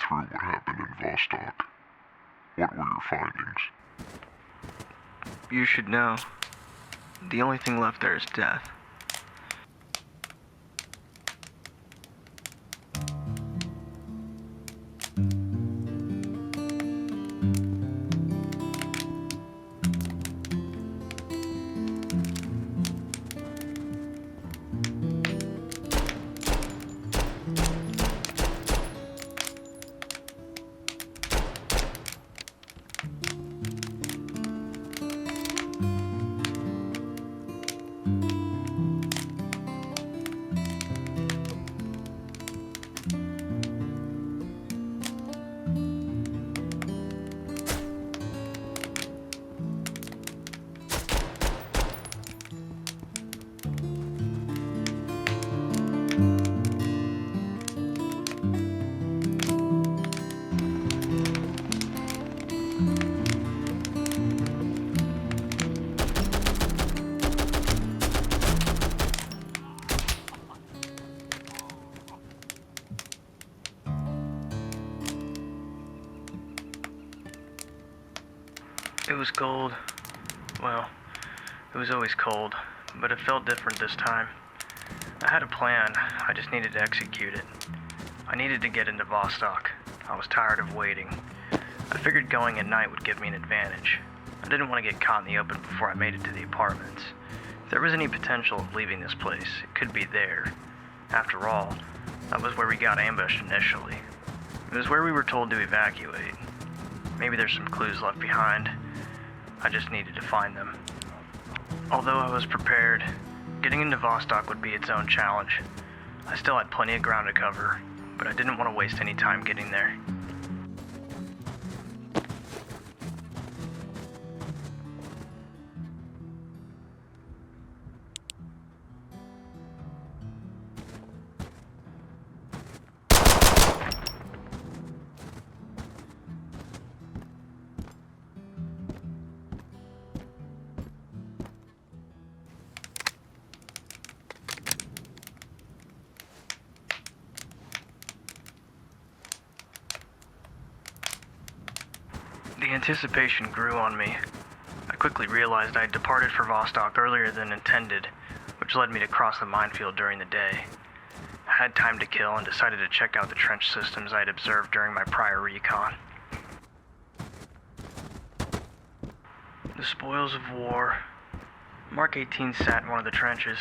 through what happened in Vostok. What were your findings? You should know. The only thing left there is death. It was cold. Well, it was always cold, but it felt different this time. I had a plan, I just needed to execute it. I needed to get into Vostok. I was tired of waiting. I figured going at night would give me an advantage. I didn't want to get caught in the open before I made it to the apartments. If there was any potential of leaving this place, it could be there. After all, that was where we got ambushed initially. It was where we were told to evacuate. Maybe there's some clues left behind. I just needed to find them. Although I was prepared, getting into Vostok would be its own challenge. I still had plenty of ground to cover, but I didn't want to waste any time getting there. The anticipation grew on me. I quickly realized I had departed for Vostok earlier than intended, which led me to cross the minefield during the day. I had time to kill and decided to check out the trench systems I had observed during my prior recon. The spoils of war. Mark 18 sat in one of the trenches.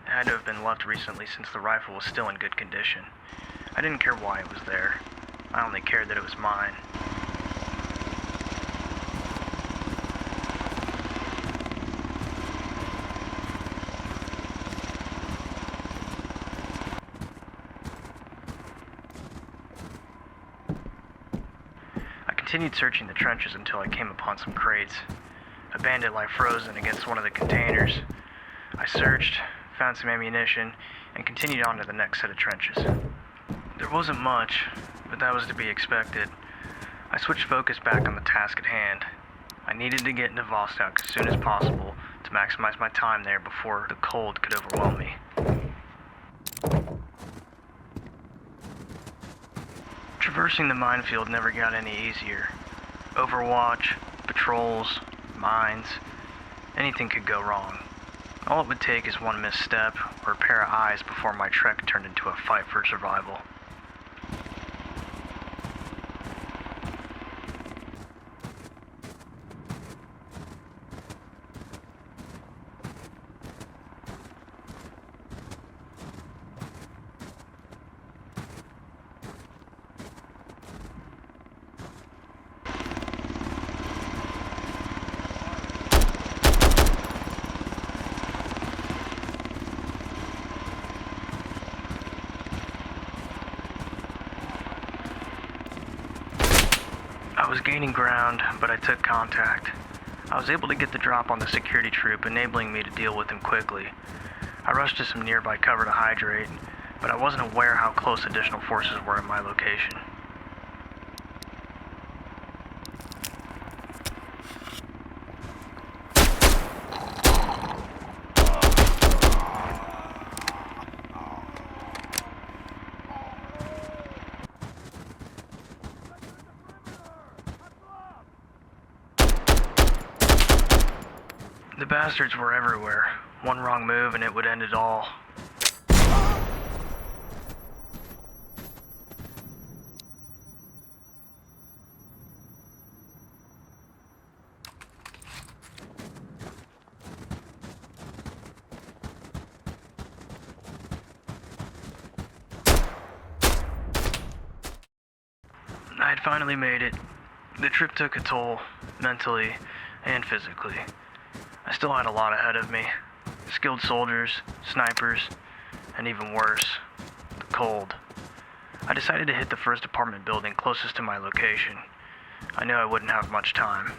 It had to have been left recently since the rifle was still in good condition. I didn't care why it was there. I only cared that it was mine. I continued searching the trenches until I came upon some crates. A bandit lay frozen against one of the containers. I searched, found some ammunition, and continued on to the next set of trenches. There wasn't much, but that was to be expected. I switched focus back on the task at hand. I needed to get into Vostok as soon as possible to maximize my time there before the cold could overwhelm me. Traversing the minefield never got any easier. Overwatch, patrols, mines, anything could go wrong. All it would take is one misstep or a pair of eyes before my trek turned into a fight for survival. I was gaining ground, but I took contact. I was able to get the drop on the security troop, enabling me to deal with him quickly. I rushed to some nearby cover to hydrate, but I wasn't aware how close additional forces were in my location. bastards were everywhere. One wrong move and it would end it all. I had finally made it. The trip took a toll, mentally and physically. I still had a lot ahead of me. Skilled soldiers, snipers, and even worse, the cold. I decided to hit the first apartment building closest to my location. I knew I wouldn't have much time.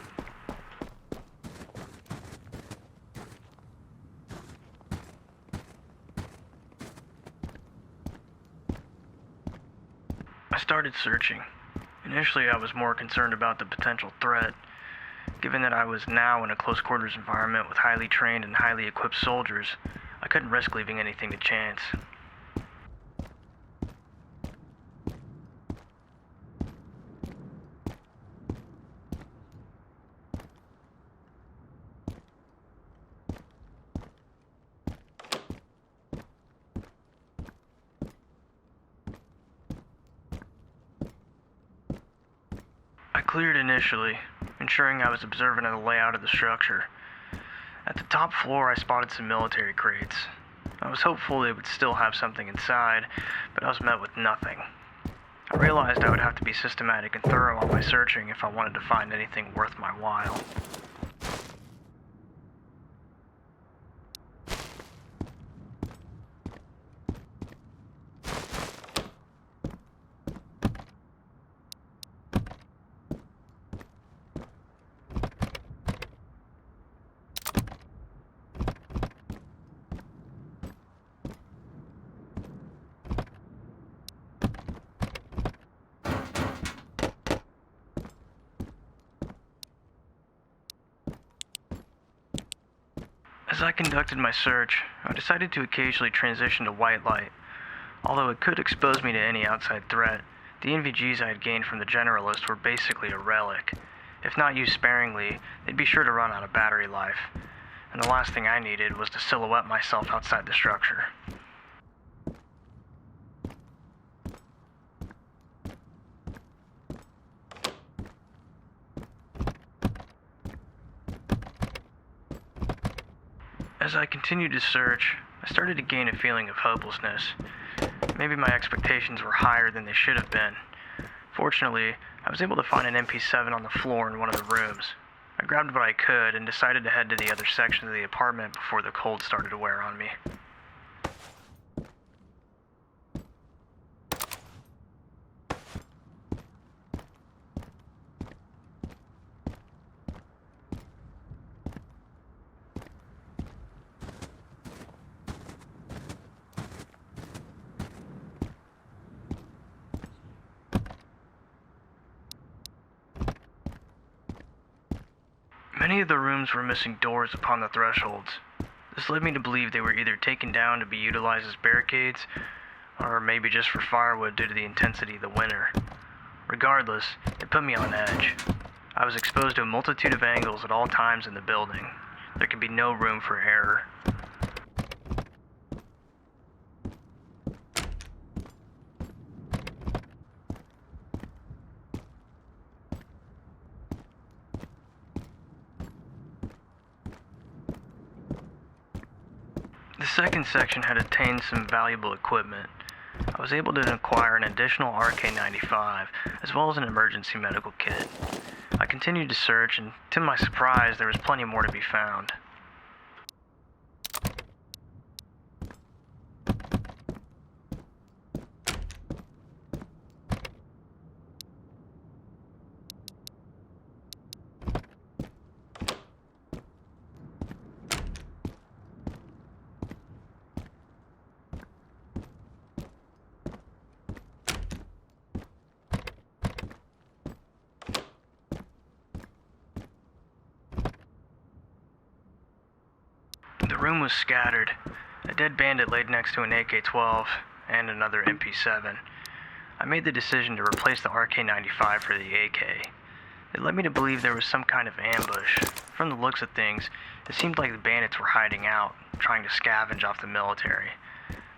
I started searching. Initially, I was more concerned about the potential threat. Given that I was now in a close quarters environment with highly trained and highly equipped soldiers, I couldn't risk leaving anything to chance. I cleared initially, ensuring I was observant of the layout of the structure. At the top floor, I spotted some military crates. I was hopeful they would still have something inside, but I was met with nothing. I realized I would have to be systematic and thorough on my searching if I wanted to find anything worth my while. As I conducted my search, I decided to occasionally transition to white light. Although it could expose me to any outside threat, the NVGs I had gained from the generalist were basically a relic. If not used sparingly, they'd be sure to run out of battery life. And the last thing I needed was to silhouette myself outside the structure. As I continued to search, I started to gain a feeling of hopelessness. Maybe my expectations were higher than they should have been. Fortunately, I was able to find an MP7 on the floor in one of the rooms. I grabbed what I could and decided to head to the other section of the apartment before the cold started to wear on me. Many of the rooms were missing doors upon the thresholds. This led me to believe they were either taken down to be utilized as barricades, or maybe just for firewood due to the intensity of the winter. Regardless, it put me on edge. I was exposed to a multitude of angles at all times in the building. There could be no room for error. The second section had attained some valuable equipment. I was able to acquire an additional RK-95, as well as an emergency medical kit. I continued to search, and to my surprise, there was plenty more to be found. The room was scattered. A dead bandit laid next to an AK-12 and another MP7. I made the decision to replace the RK-95 for the AK. It led me to believe there was some kind of ambush. From the looks of things, it seemed like the bandits were hiding out, trying to scavenge off the military.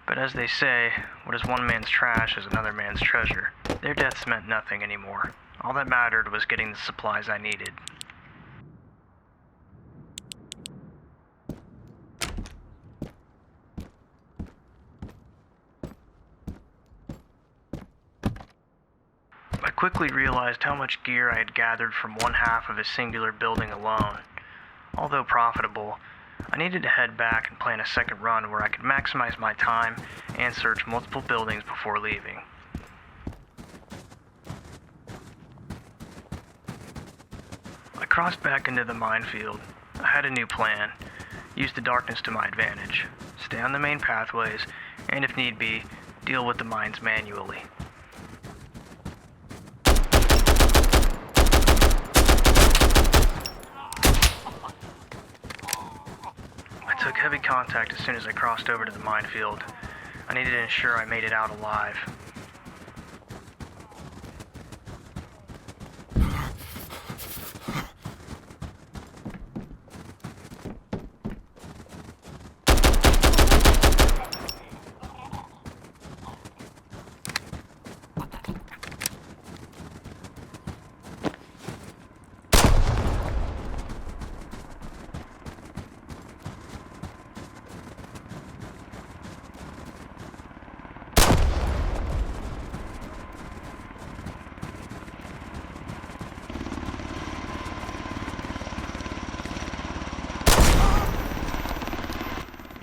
But as they say, what is one man's trash is another man's treasure. Their deaths meant nothing anymore. All that mattered was getting the supplies I needed. I quickly realized how much gear I had gathered from one half of a singular building alone. Although profitable, I needed to head back and plan a second run where I could maximize my time and search multiple buildings before leaving. I crossed back into the minefield. I had a new plan. Use the darkness to my advantage. Stay on the main pathways, and if need be, deal with the mines manually. I took heavy contact as soon as I crossed over to the minefield. I needed to ensure I made it out alive.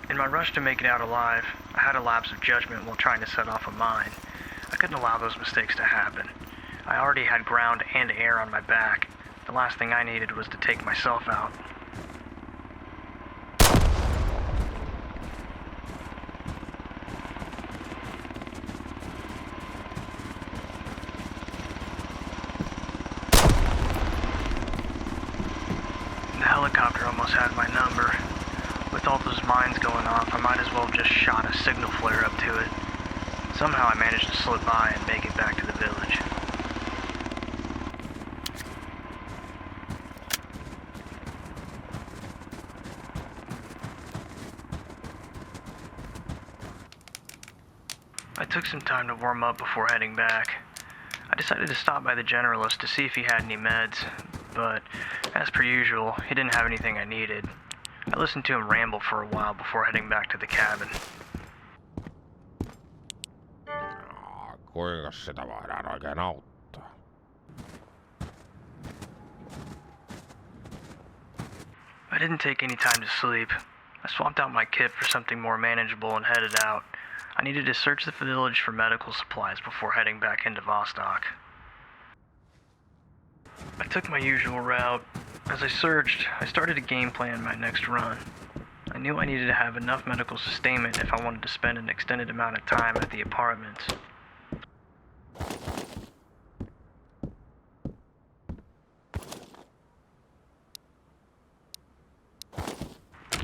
In my rush to make it out alive, I had a lapse of judgment while trying to set off a mine. I couldn't allow those mistakes to happen. I already had ground and air on my back. The last thing I needed was to take myself out. The helicopter almost had my number. With all those mines going off, I might as well have just shot a signal flare up to it. Somehow I managed to slip by and make it back to the village. I took some time to warm up before heading back. I decided to stop by the generalist to see if he had any meds, but as per usual, he didn't have anything I needed. I listened to him ramble for a while before heading back to the cabin. Kuinka sitä voidaan oikein auttaa? I didn't take any time to sleep. I swapped out my kit for something more manageable and headed out. I needed to search the village for medical supplies before heading back into Vostok. I took my usual route. As I searched, I started to game plan my next run. I knew I needed to have enough medical sustainment if I wanted to spend an extended amount of time at the apartments.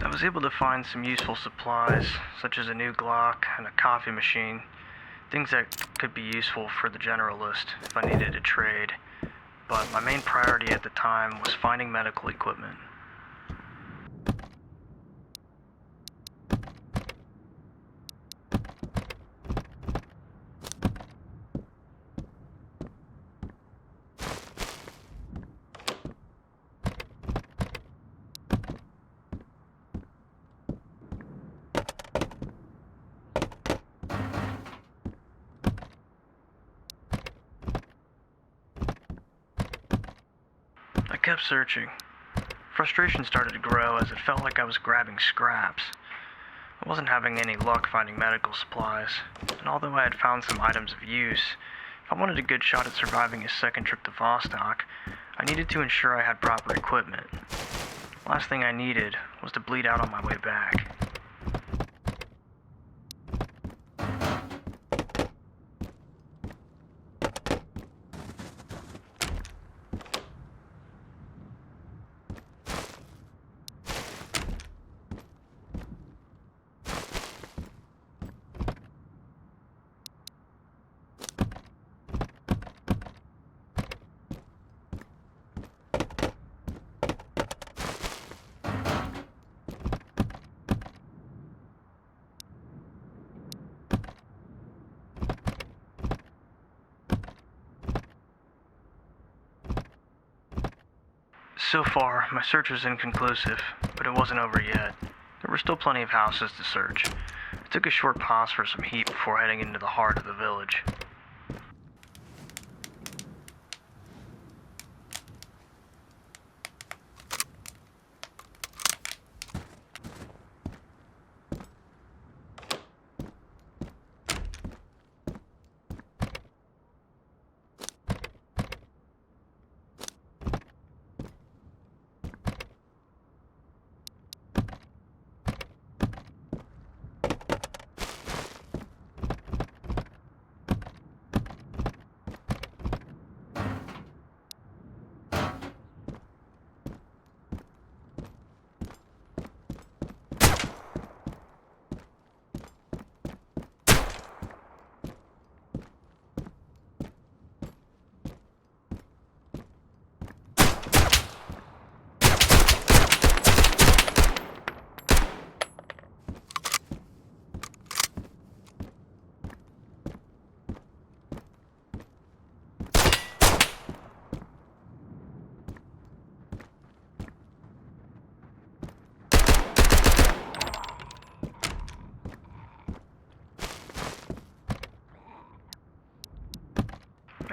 I was able to find some useful supplies, such as a new Glock and a coffee machine, things that could be useful for the generalist if I needed to trade. But my main priority at the time was finding medical equipment. I kept searching. Frustration started to grow as it felt like I was grabbing scraps. I wasn't having any luck finding medical supplies, and although I had found some items of use, if I wanted a good shot at surviving a second trip to Vostok, I needed to ensure I had proper equipment. Last thing I needed was to bleed out on my way back. So far, my search was inconclusive, but it wasn't over yet. There were still plenty of houses to search. I took a short pause for some heat before heading into the heart of the village.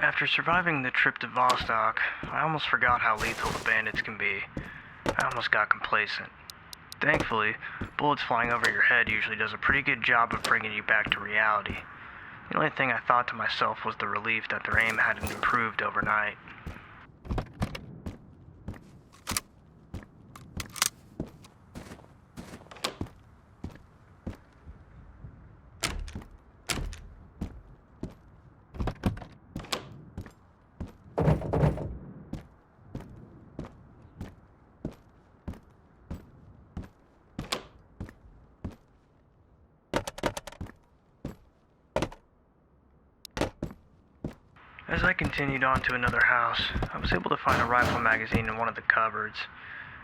After surviving the trip to Vostok, I almost forgot how lethal the bandits can be. I almost got complacent. Thankfully, bullets flying over your head usually does a pretty good job of bringing you back to reality. The only thing I thought to myself was the relief that their aim hadn't improved overnight. As I continued on to another house, I was able to find a rifle magazine in one of the cupboards.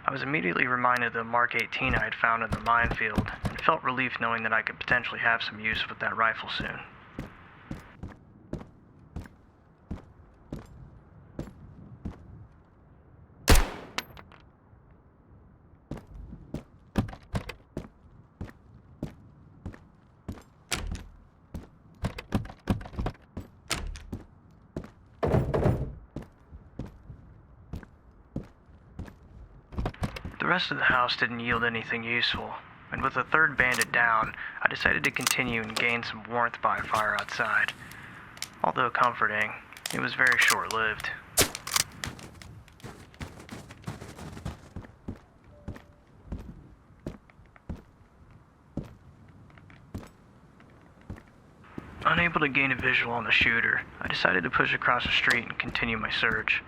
I was immediately reminded of the Mark 18 I had found in the minefield, and felt relief knowing that I could potentially have some use with that rifle soon. The rest of the house didn't yield anything useful, and with a third bandit down, I decided to continue and gain some warmth by a fire outside. Although comforting, it was very short-lived. Unable to gain a visual on the shooter, I decided to push across the street and continue my search.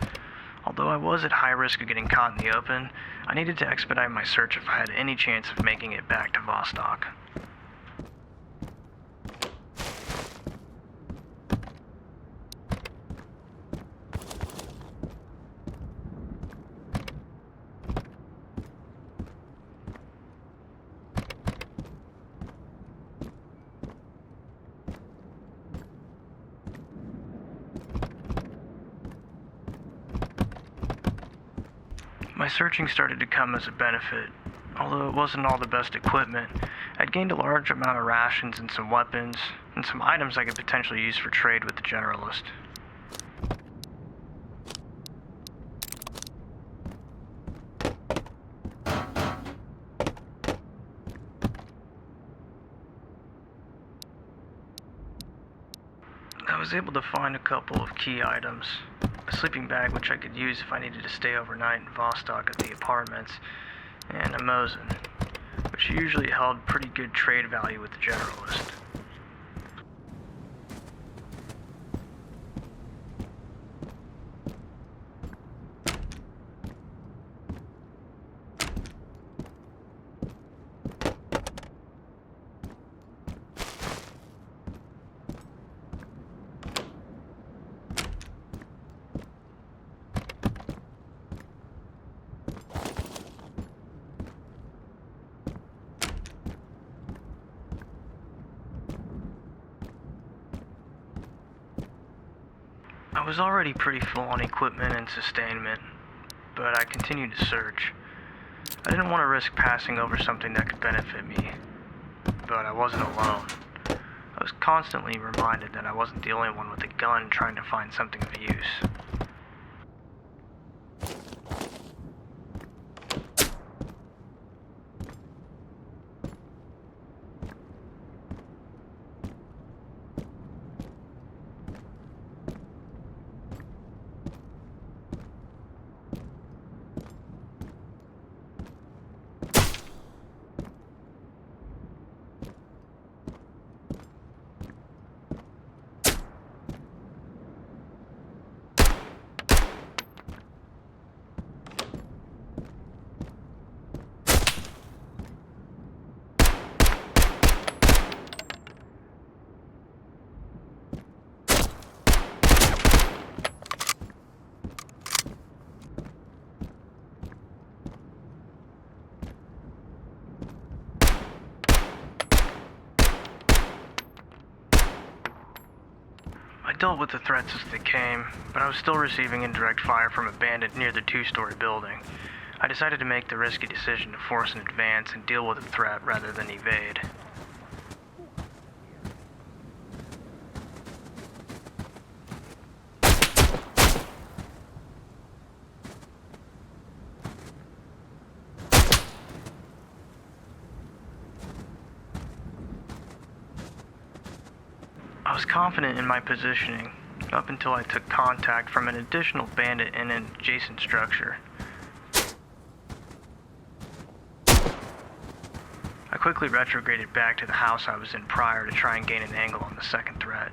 Although I was at high risk of getting caught in the open, I needed to expedite my search if I had any chance of making it back to Vostok. My searching started to come as a benefit. Although it wasn't all the best equipment, I'd gained a large amount of rations and some weapons, and some items I could potentially use for trade with the generalist. I was able to find a couple of key items. A sleeping bag which I could use if I needed to stay overnight in Vostok at the apartments, and a Mosin, which usually held pretty good trade value with the generalist. I was already pretty full on equipment and sustainment, but I continued to search. I didn't want to risk passing over something that could benefit me, but I wasn't alone. I was constantly reminded that I wasn't the only one with a gun trying to find something of use. I dealt with the threats as they came, but I was still receiving indirect fire from a bandit near the two-story building. I decided to make the risky decision to force an advance and deal with the threat rather than evade. I was confident in my positioning, up until I took contact from an additional bandit in an adjacent structure. I quickly retrograded back to the house I was in prior to try and gain an angle on the second threat.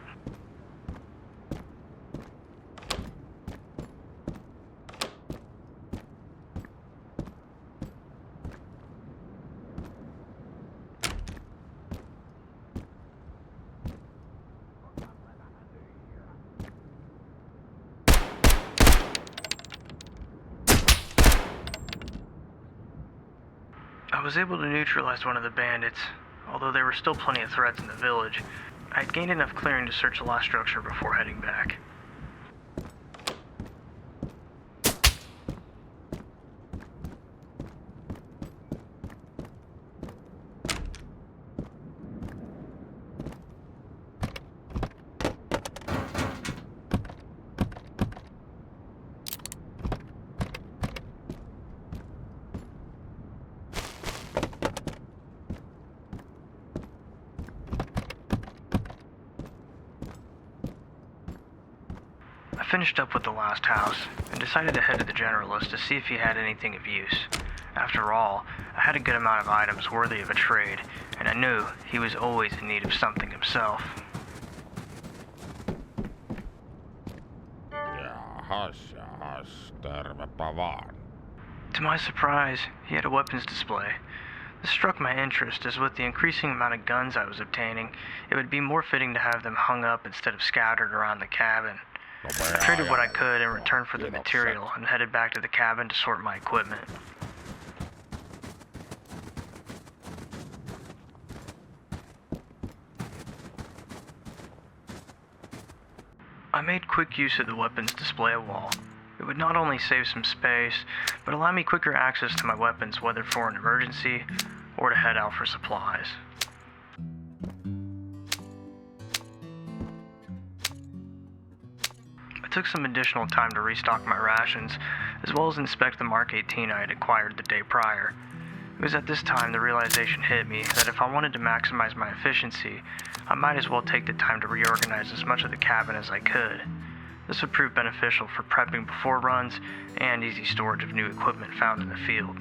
I was able to neutralize one of the bandits, although there were still plenty of threats in the village. I had gained enough clearing to search the last structure before heading back. I finished up with the last house, and decided to head to the generalist to see if he had anything of use. After all, I had a good amount of items worthy of a trade, and I knew he was always in need of something himself. Jahas, tervepä vaan. To my surprise, he had a weapons display. This struck my interest, as with the increasing amount of guns I was obtaining, it would be more fitting to have them hung up instead of scattered around the cabin. I traded what I could in return for the material and headed back to the cabin to sort my equipment. I made quick use of the weapons display wall. It would not only save some space, but allow me quicker access to my weapons, whether for an emergency or to head out for supplies. I took some additional time to restock my rations, as well as inspect the Mark 18 I had acquired the day prior. It was at this time the realization hit me that if I wanted to maximize my efficiency, I might as well take the time to reorganize as much of the cabin as I could. This would prove beneficial for prepping before runs and easy storage of new equipment found in the field.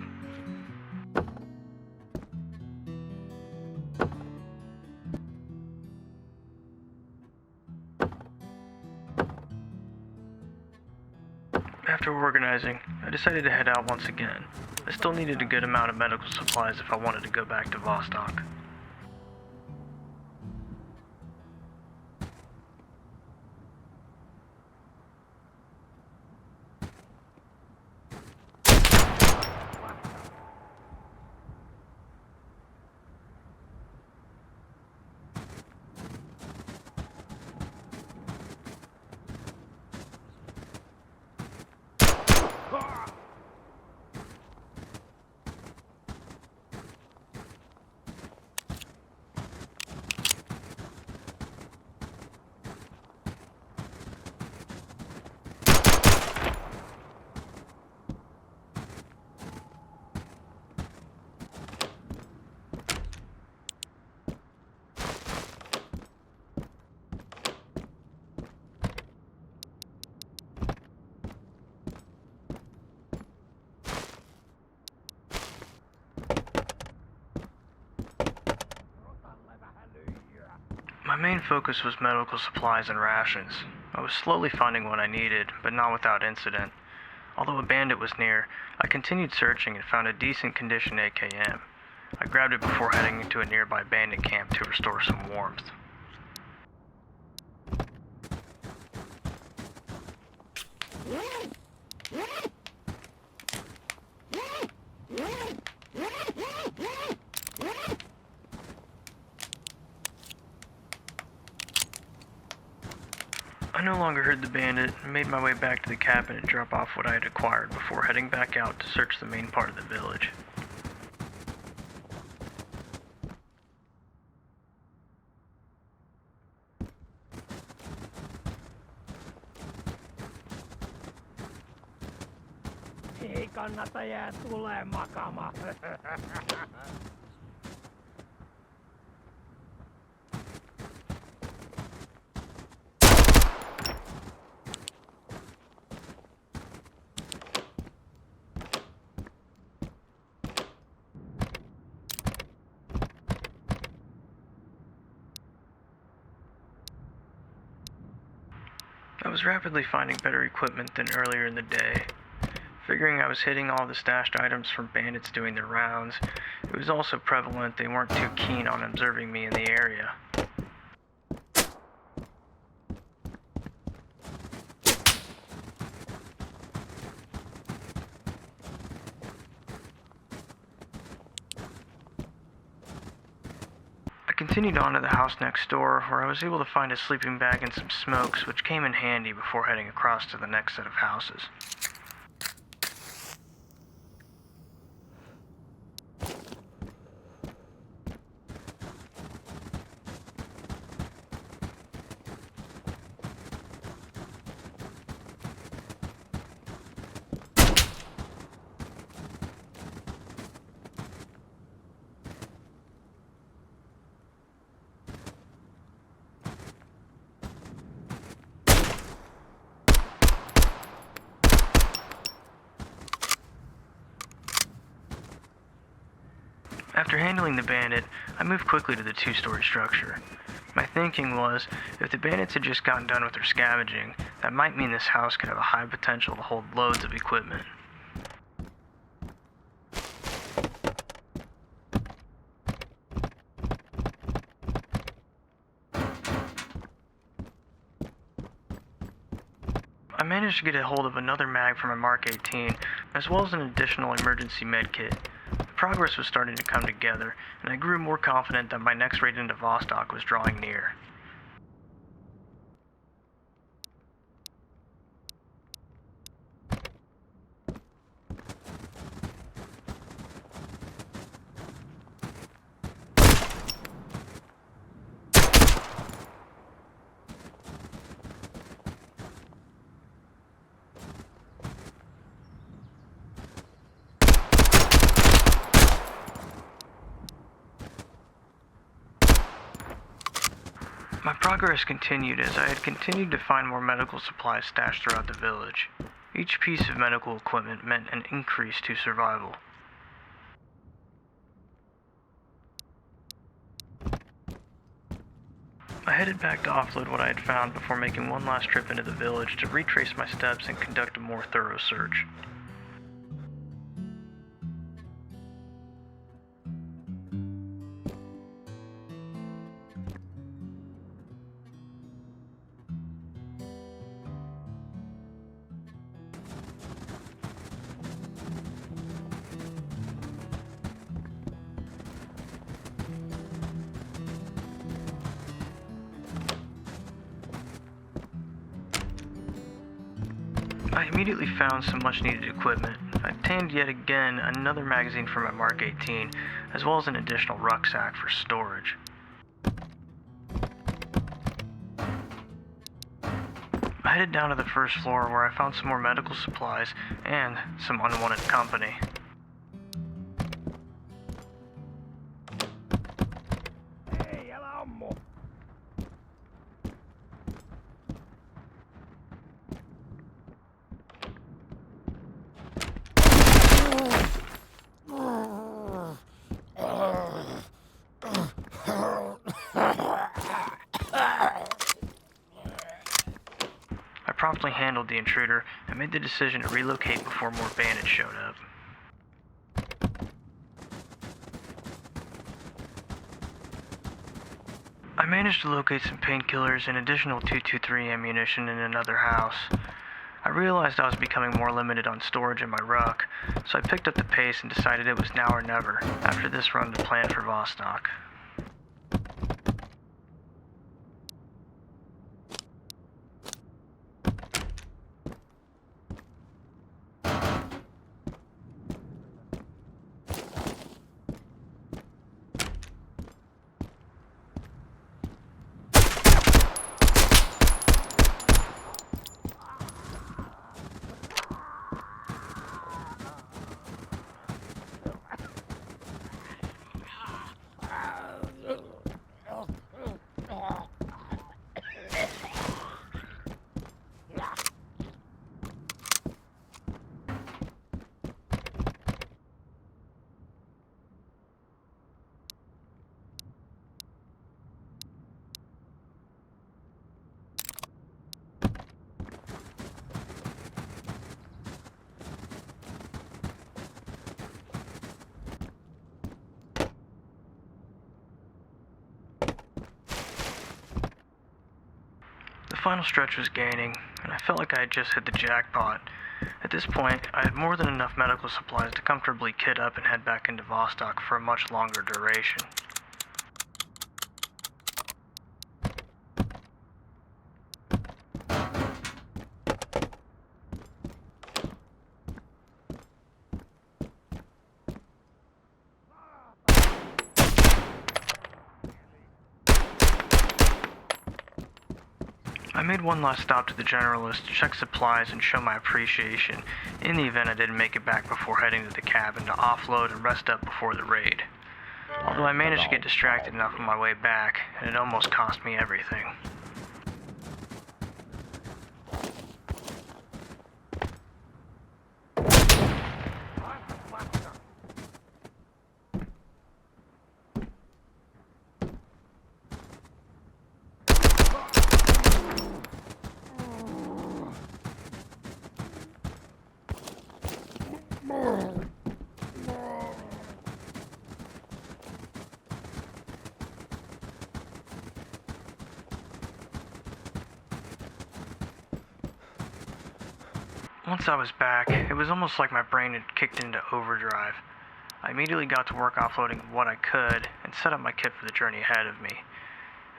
After organizing, I decided to head out once again. I still needed a good amount of medical supplies if I wanted to go back to Vostok. My main focus was medical supplies and rations. I was slowly finding what I needed, but not without incident. Although a bandit was near, I continued searching and found a decent condition AKM. I grabbed it before heading into a nearby bandit camp to restore some warmth. I no longer heard the bandit and made my way back to the cabin and drop off what I had acquired before heading back out to search the main part of the village. Ei kannata jää tulee makaamaan. I was rapidly finding better equipment than earlier in the day. Figuring I was hitting all the stashed items from bandits doing their rounds, it was also prevalent they weren't too keen on observing me in the area. I continued on to the house next door, where I was able to find a sleeping bag and some smokes, which came in handy before heading across to the next set of houses. After handling the bandit, I moved quickly to the two-story structure. My thinking was, if the bandits had just gotten done with their scavenging, that might mean this house could have a high potential to hold loads of equipment. I managed to get a hold of another mag from my Mark 18, as well as an additional emergency med kit. Progress was starting to come together, and I grew more confident that my next raid into Vostok was drawing near. My progress continued as I had continued to find more medical supplies stashed throughout the village. Each piece of medical equipment meant an increase to survival. I headed back to offload what I had found before making one last trip into the village to retrace my steps and conduct a more thorough search. I immediately found some much needed equipment. I obtained yet again another magazine for my Mark 18, as well as an additional rucksack for storage. I headed down to the first floor where I found some more medical supplies and some unwanted company. Ei, älä ammu. promptly handled the intruder and made the decision to relocate before more bandits showed up. I managed to locate some painkillers and additional 223 ammunition in another house. I realized I was becoming more limited on storage in my ruck, so I picked up the pace and decided it was now or never after this run to plan for Vostok. The final stretch was gaining, and I felt like I had just hit the jackpot. At this point, I had more than enough medical supplies to comfortably kit up and head back into Vostok for a much longer duration. I made one last stop to the Generalist to check supplies and show my appreciation in the event I didn't make it back before heading to the cabin to offload and rest up before the raid. Although I managed to get distracted enough on my way back, and it almost cost me everything. Once I was back, it was almost like my brain had kicked into overdrive. I immediately got to work offloading what I could and set up my kit for the journey ahead of me.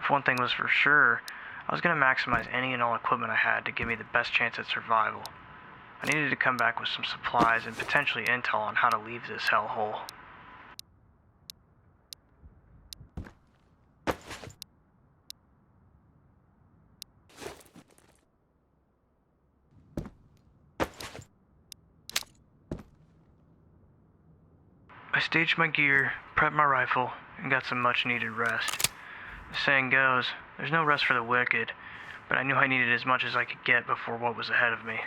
If one thing was for sure, I was going to maximize any and all equipment I had to give me the best chance at survival. I needed to come back with some supplies and potentially intel on how to leave this hellhole. I staged my gear, prepped my rifle, and got some much-needed rest. The saying goes, there's no rest for the wicked, but I knew I needed as much as I could get before what was ahead of me.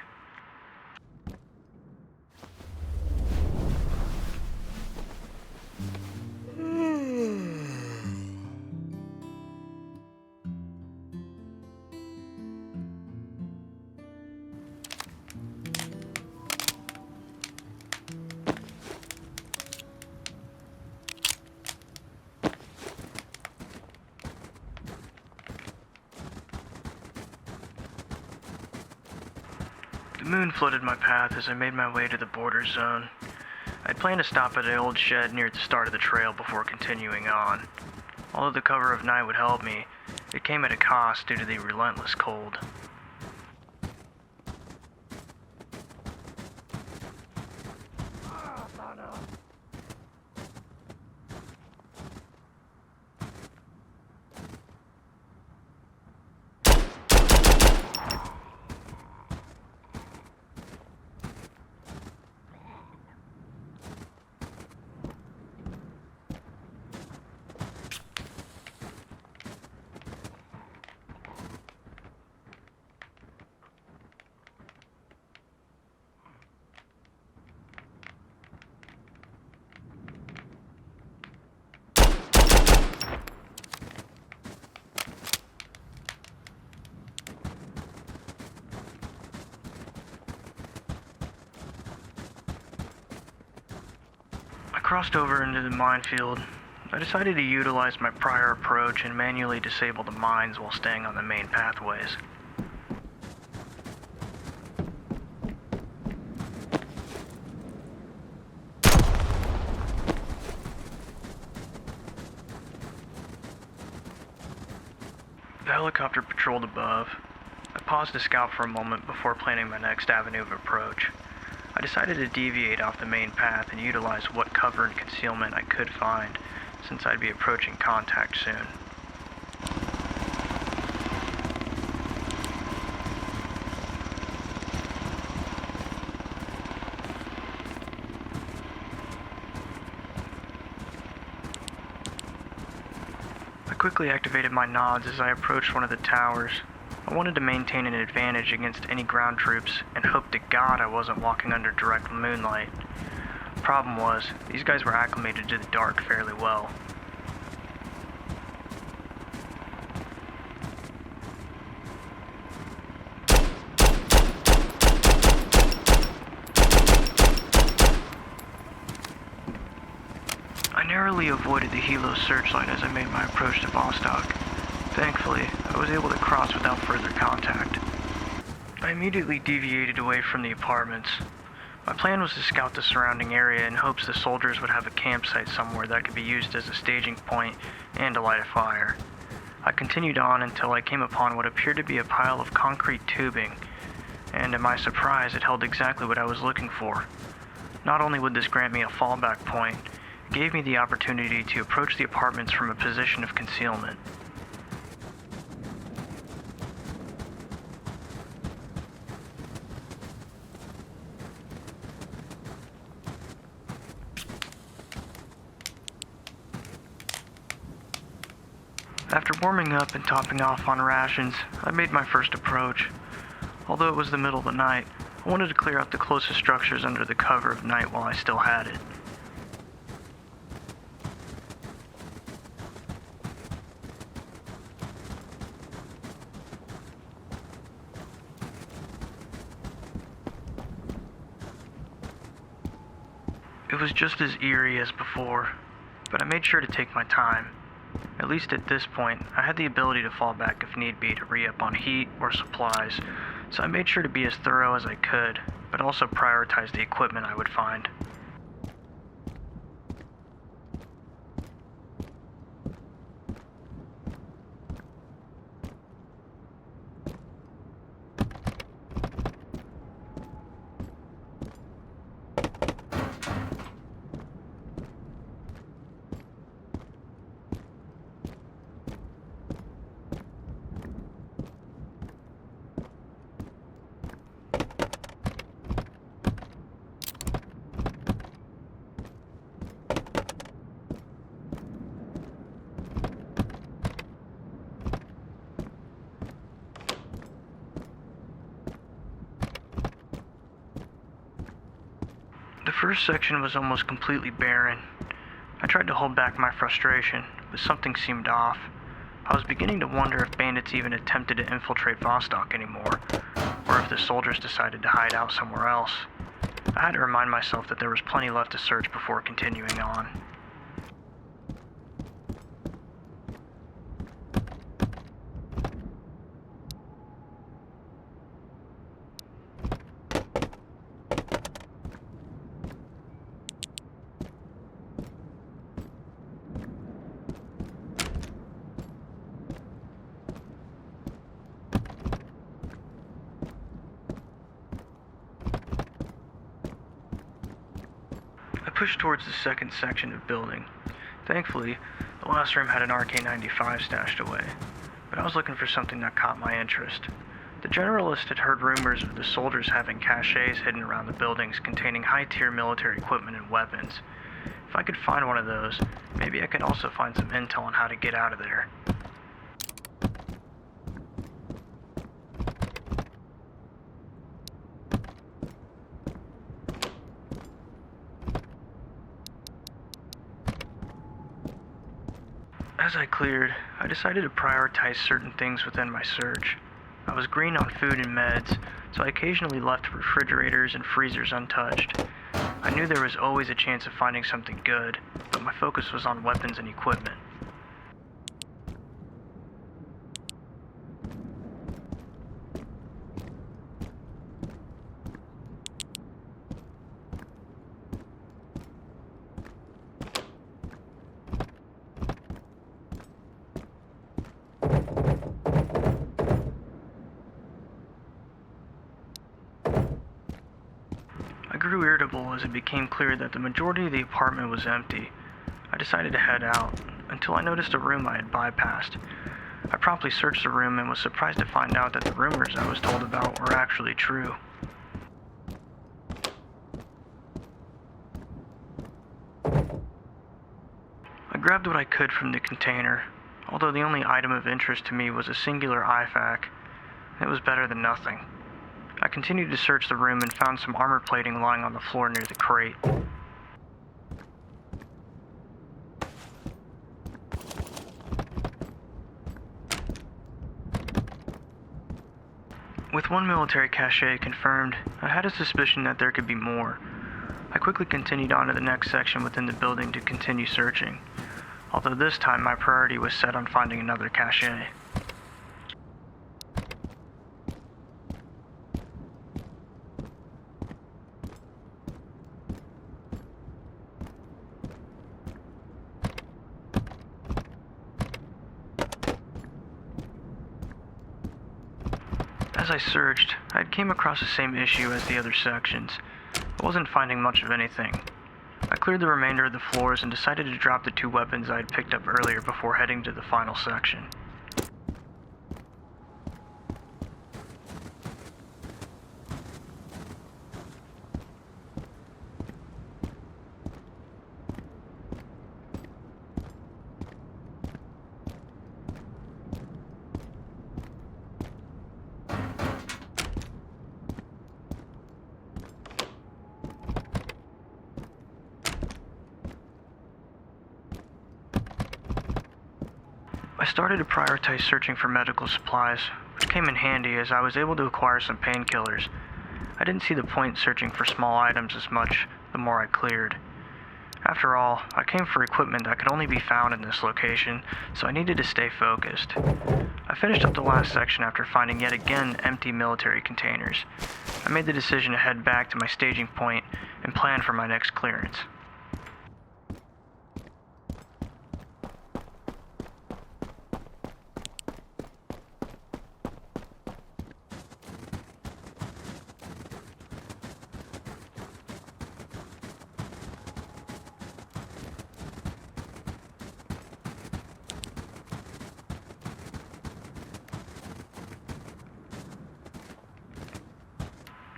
The moon flooded my path as I made my way to the border zone. I'd planned to stop at an old shed near the start of the trail before continuing on. Although the cover of night would help me, it came at a cost due to the relentless cold. crossed over into the minefield, I decided to utilize my prior approach and manually disable the mines while staying on the main pathways. The helicopter patrolled above. I paused to scout for a moment before planning my next avenue of approach. I decided to deviate off the main path and utilize what cover and concealment I could find, since I'd be approaching contact soon. I quickly activated my nods as I approached one of the towers. I wanted to maintain an advantage against any ground troops and hoped to God I wasn't walking under direct moonlight. Problem was, these guys were acclimated to the dark fairly well. I narrowly avoided the helo searchlight as I made my approach to Vostok. Thankfully, I was able to cross without further contact. I immediately deviated away from the apartments. My plan was to scout the surrounding area in hopes the soldiers would have a campsite somewhere that could be used as a staging point and to light a fire. I continued on until I came upon what appeared to be a pile of concrete tubing, and to my surprise, it held exactly what I was looking for. Not only would this grant me a fallback point, it gave me the opportunity to approach the apartments from a position of concealment. After warming up and topping off on rations, I made my first approach. Although it was the middle of the night, I wanted to clear out the closest structures under the cover of night while I still had it. It was just as eerie as before, but I made sure to take my time. At least at this point, I had the ability to fall back if need be to re-up on heat or supplies, so I made sure to be as thorough as I could, but also prioritize the equipment I would find. The first section was almost completely barren. I tried to hold back my frustration, but something seemed off. I was beginning to wonder if bandits even attempted to infiltrate Vostok anymore, or if the soldiers decided to hide out somewhere else. I had to remind myself that there was plenty left to search before continuing on. I pushed towards the second section of building. Thankfully, the last room had an RK-95 stashed away, but I was looking for something that caught my interest. The generalist had heard rumors of the soldiers having caches hidden around the buildings containing high-tier military equipment and weapons. If I could find one of those, maybe I could also find some intel on how to get out of there. As I cleared, I decided to prioritize certain things within my search. I was green on food and meds, so I occasionally left refrigerators and freezers untouched. I knew there was always a chance of finding something good, but my focus was on weapons and equipment. I grew irritable as it became clear that the majority of the apartment was empty. I decided to head out, until I noticed a room I had bypassed. I promptly searched the room and was surprised to find out that the rumors I was told about were actually true. I grabbed what I could from the container, although the only item of interest to me was a singular IFAK. It was better than nothing. I continued to search the room and found some armor plating lying on the floor near the crate. With one military cache confirmed, I had a suspicion that there could be more. I quickly continued on to the next section within the building to continue searching, although this time my priority was set on finding another cache. As I searched, I came across the same issue as the other sections. I wasn't finding much of anything. I cleared the remainder of the floors and decided to drop the 2 weapons I had picked up earlier before heading to the final section. I started to prioritize searching for medical supplies, which came in handy as I was able to acquire some painkillers. I didn't see the point searching for small items as much the more I cleared. After all, I came for equipment that could only be found in this location, so I needed to stay focused. I finished up the last section after finding yet again empty military containers. I made the decision to head back to my staging point and plan for my next clearance.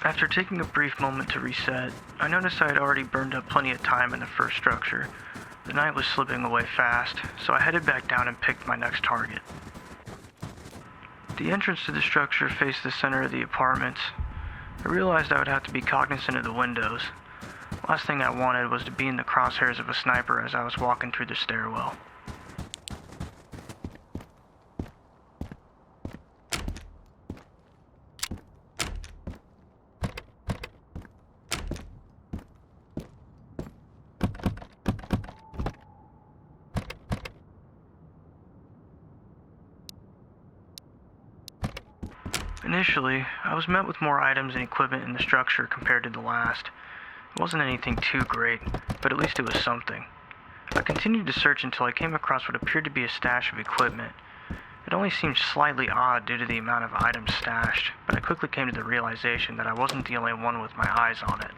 After taking a brief moment to reset, I noticed I had already burned up plenty of time in the first structure. The night was slipping away fast, so I headed back down and picked my next target. The entrance to the structure faced the center of the apartments. I realized I would have to be cognizant of the windows. Last thing I wanted was to be in the crosshairs of a sniper as I was walking through the stairwell. Initially, I was met with more items and equipment in the structure compared to the last. It wasn't anything too great, but at least it was something. I continued to search until I came across what appeared to be a stash of equipment. It only seemed slightly odd due to the amount of items stashed, but I quickly came to the realization that I wasn't the only one with my eyes on it.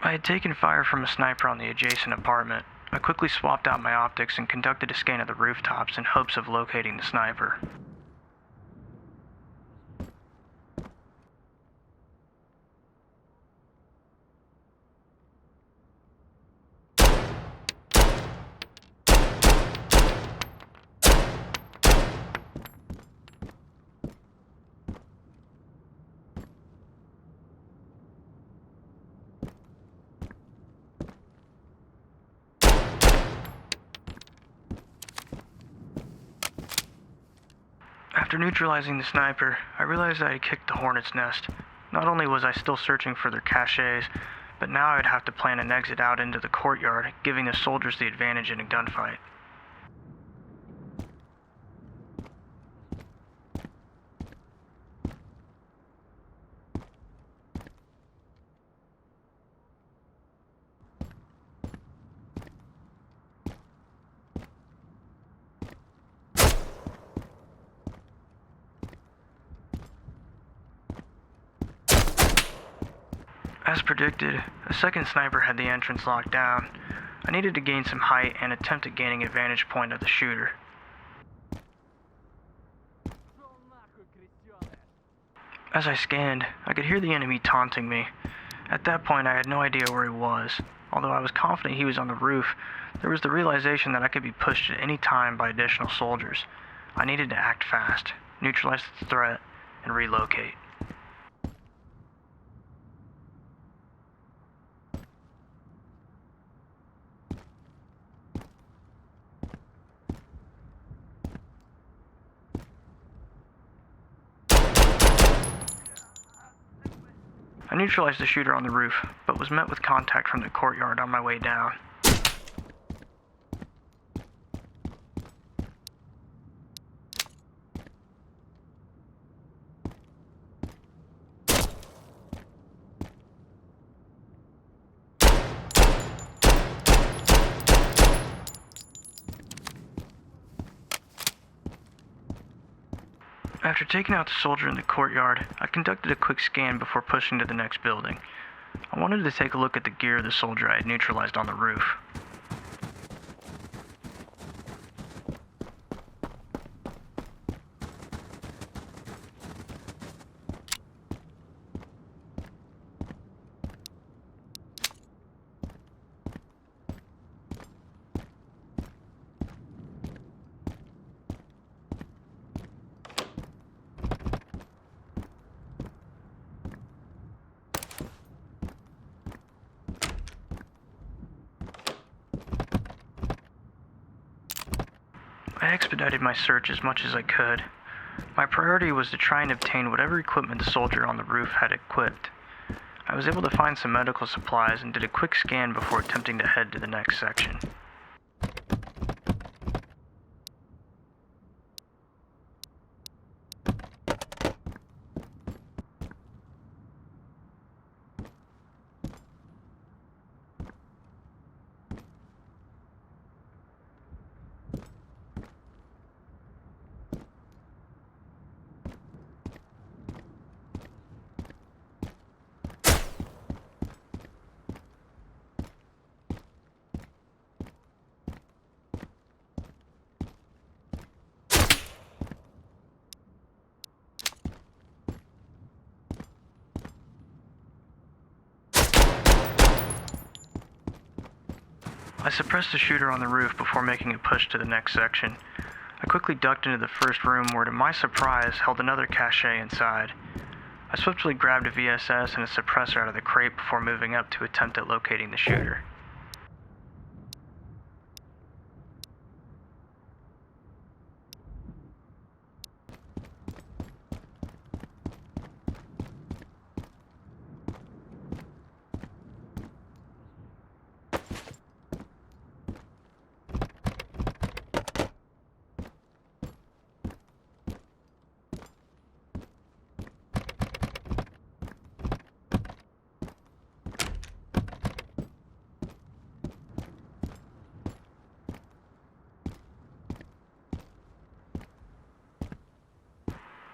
I had taken fire from a sniper on the adjacent apartment. I quickly swapped out my optics and conducted a scan of the rooftops in hopes of locating the sniper. After neutralizing the sniper, I realized I had kicked the hornet's nest. Not only was I still searching for their caches, but now I'd have to plan an exit out into the courtyard, giving the soldiers the advantage in a gunfight. As predicted, a second sniper had the entrance locked down. I needed to gain some height and attempt at gaining a vantage point of the shooter. As I scanned, I could hear the enemy taunting me. At that point, I had no idea where he was. Although I was confident he was on the roof, there was the realization that I could be pushed at any time by additional soldiers. I needed to act fast, neutralize the threat, and relocate. I neutralized the shooter on the roof, but was met with contact from the courtyard on my way down. After taking out the soldier in the courtyard, I conducted a quick scan before pushing to the next building. I wanted to take a look at the gear of the soldier I had neutralized on the roof. I expedited my search as much as I could. My priority was to try and obtain whatever equipment the soldier on the roof had equipped. I was able to find some medical supplies and did a quick scan before attempting to head to the next section. I suppressed the shooter on the roof before making a push to the next section. I quickly ducked into the first room where, to my surprise, held another cache inside. I swiftly grabbed a VSS and a suppressor out of the crate before moving up to attempt at locating the shooter.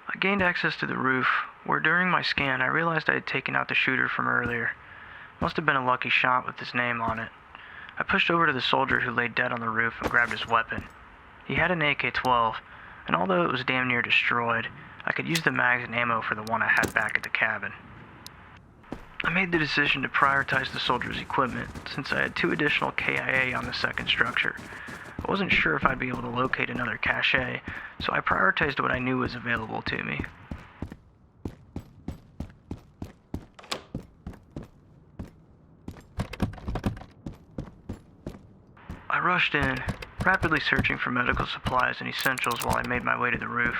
I gained access to the roof, where during my scan I realized I had taken out the shooter from earlier. Must have been a lucky shot with his name on it. I pushed over to the soldier who lay dead on the roof and grabbed his weapon. He had an AK-12, and although it was damn near destroyed, I could use the mags and ammo for the one I had back at the cabin. I made the decision to prioritize the soldier's equipment, since I had 2 additional KIA on the second structure. I wasn't sure if I'd be able to locate another cache, so I prioritized what I knew was available to me. I rushed in, rapidly searching for medical supplies and essentials while I made my way to the roof.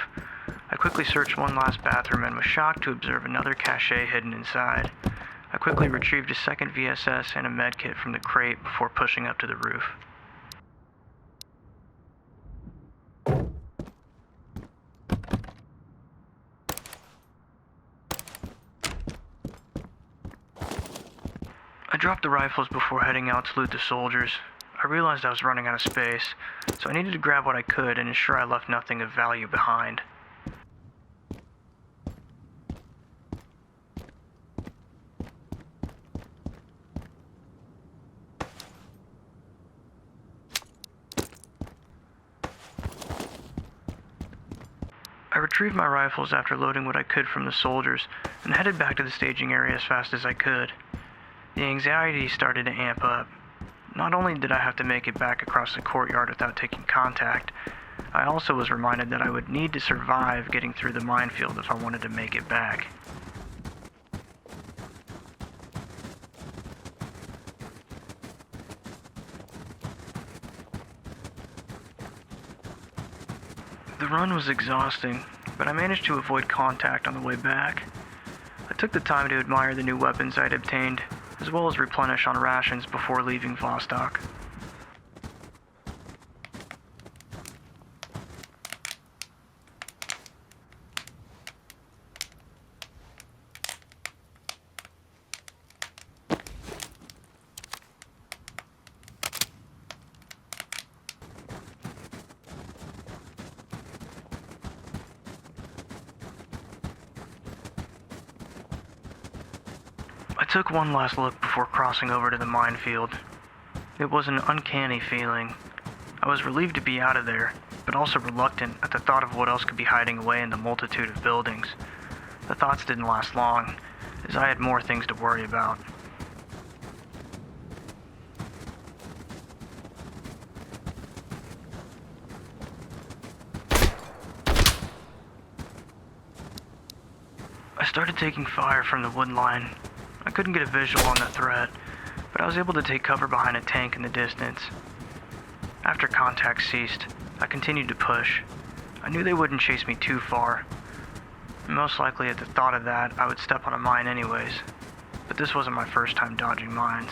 I I quickly searched one last bathroom and was shocked to observe another cache hidden inside. I quickly retrieved a second VSS and a medkit from the crate before pushing up to the roof. I dropped the rifles before heading out to loot the soldiers. I realized I was running out of space, so I needed to grab what I could and ensure I left nothing of value behind. I retrieved my rifles after loading what I could from the soldiers and headed back to the staging area as fast as I could. The anxiety started to amp up. Not only did I have to make it back across the courtyard without taking contact, I also was reminded that I would need to survive getting through the minefield if I wanted to make it back. The run was exhausting, but I managed to avoid contact on the way back. I took the time to admire the new weapons I'd obtained, as well as replenish on rations before leaving Vostok. I took one last look before crossing over to the minefield. It was an uncanny feeling. I was relieved to be out of there, but also reluctant at the thought of what else could be hiding away in the multitude of buildings. The thoughts didn't last long, as I had more things to worry about. I started taking fire from the wood line. I couldn't get a visual on the threat, but I was able to take cover behind a tank in the distance. After contact ceased, I continued to push. I knew they wouldn't chase me too far. Most likely at the thought of that, I would step on a mine anyways, but this wasn't my first time dodging mines.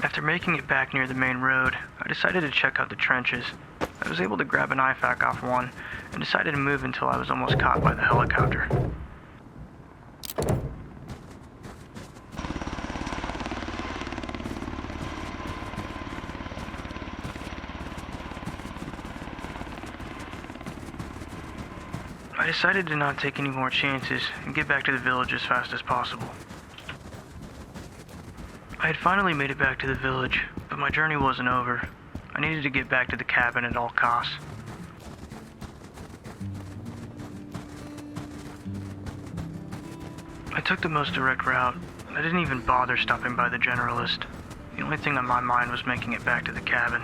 After making it back near the main road, I decided to check out the trenches. I was able to grab an IFAK off one, and decided to move until I was almost caught by the helicopter. I decided to not take any more chances and get back to the village as fast as possible. I had finally made it back to the village, but my journey wasn't over. I needed to get back to the cabin at all costs. I took the most direct route. I didn't even bother stopping by the generalist. The only thing on my mind was making it back to the cabin.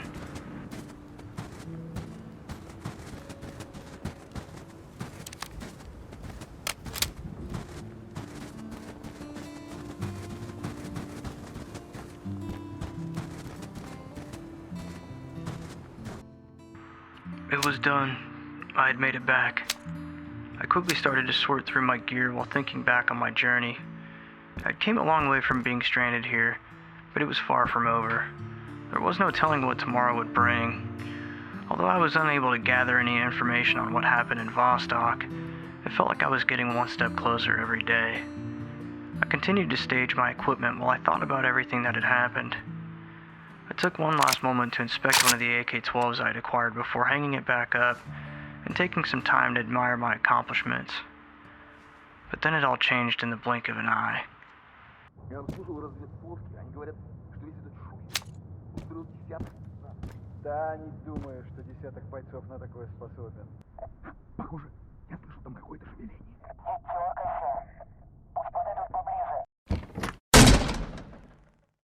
It was done. I had made it back. I quickly started to sort through my gear while thinking back on my journey. I came a long way from being stranded here, but it was far from over. There was no telling what tomorrow would bring. Although I was unable to gather any information on what happened in Vostok, it felt like I was getting one step closer every day. I continued to stage my equipment while I thought about everything that had happened. I took one last moment to inspect one of the AK-12s I had acquired before hanging it back up and taking some time to admire my accomplishments. But then it all changed in the blink of an eye. Я обслуживал разведслужбы, они говорят, что весь этот шум устроил десяток. Да, не думаю, что десяток бойцов на такое способен. Похоже, я слышу там какое-то шевеление. Идет еще.